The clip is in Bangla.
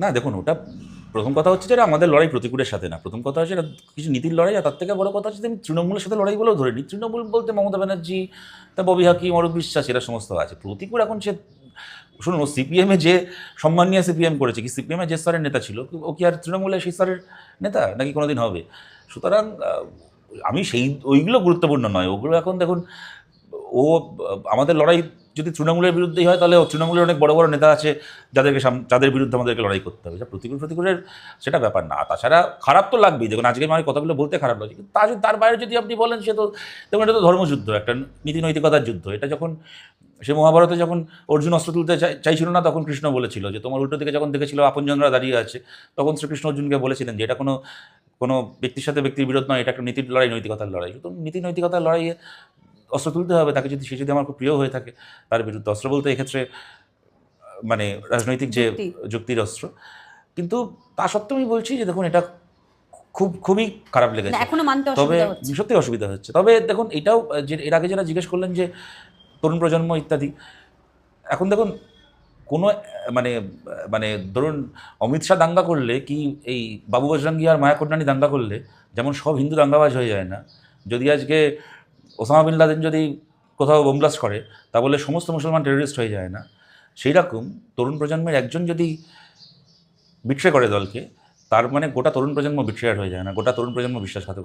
না দেখুন, ওটা প্রথম কথা হচ্ছে যে এটা আমাদের লড়াই প্রতিকূলের সাথে না, প্রথম কথা হচ্ছে এটা কিছু নীতির লড়াই। আর তার থেকে বড় কথা হচ্ছে যে আমি তৃণমূলের সাথে লড়াই বলেও ধরে নিই। তৃণমূল বলতে মমতা ব্যানার্জি, তা ববি হাকিম, অরূপ বিশ্বাস, এরা সমস্ত আছে। প্রতিকূল এখন সে, শুনুন, ও সিপিএমে যে সম্মান নিয়ে সিপিএম করেছে, কি সিপিএমে যে স্তরের নেতা ছিল ও কি আর তৃণমূলে সেই স্তরের নেতা নাকি কোনোদিন হবে? সুতরাং আমি সেই ওইগুলো গুরুত্বপূর্ণ নয়, ওগুলো এখন দেখুন, ও আমাদের লড়াই যদি তৃণমূলের বিরুদ্ধেই হয় তাহলে তৃণমূলের অনেক বড় বড় নেতা আছে যাদেরকে যাদের বিরুদ্ধে আমাদেরকে লড়াই করতে হবে। প্রতিকূলের সেটা ব্যাপার না। আর তাছাড়া খারাপ তো লাগবেই, দেখুন আজকে আমার কথাগুলো বলতে খারাপ লাগছে, কিন্তু তার বাইরে যদি আপনি বলেন সে তো, দেখুন এটা তো ধর্মযুদ্ধ, একটা নীতি নৈতিকতার যুদ্ধ। এটা যখন সে মহাভারতে যখন অর্জুন অস্ত্র তুলতে চাইছিল না, তখন কৃষ্ণ বলেছিল যে তোমার উল্টো দিকে যখন দেখেছিল আপনজনরা দাঁড়িয়ে আছে, তখন শ্রীকৃষ্ণ অর্জুনকে বলেছিলেন যে এটা কোনো কোনো ব্যক্তির সাথে ব্যক্তির বিরোধ নয়, এটা একটা নীতির লড়াই, নৈতিকতার লড়াই। তো নীতি নৈতিকতার লড়াইয়ে অস্ত্র তুলতে হবে তাকে, যদি সে যদি আমার খুব প্রিয় হয়ে থাকে তার বিরুদ্ধে। অস্ত্র বলতে এক্ষেত্রে মানে রাজনৈতিক যে যুক্তি। যুক্তির অস্ত্র। কিন্তু তা সত্ত্বেও আমি বলছি যে দেখুন এটা খুবই খারাপ না, লেগেছে। এখনো মানতে তবে অসুবিধা হচ্ছে। সত্যি অসুবিধা হচ্ছে। তবে দেখুন এটাও, যে এর আগে যারা জিজ্ঞেস করলেন যে তরুণ প্রজন্ম ইত্যাদি, এখন দেখুন কোনো মানে মানে ধরুন অমিত শাহ দাঙ্গা করলে কি, এই বাবু বজরঙ্গি আর মায়া কোটনানি দাঙ্গা করলে যেমন সব হিন্দু দাঙ্গাবাজ হয়ে যায় না, যদি আজকে ওসামা বিন লাদেন যদি কোথাও বোম ব্লাস্ট করে তা বলে সমস্ত মুসলমান টেররিস্ট হয়ে যায় না, সেই রকম তরুণ প্রজন্মের একজন যদি বিট্রে করে দলকে, তার মানে গোটা তরুণ প্রজন্ম বিট্রেয়ার হয়ে যায় না, গোটা তরুণ প্রজন্ম বিশ্বাসঘাতক হয়ে যায়।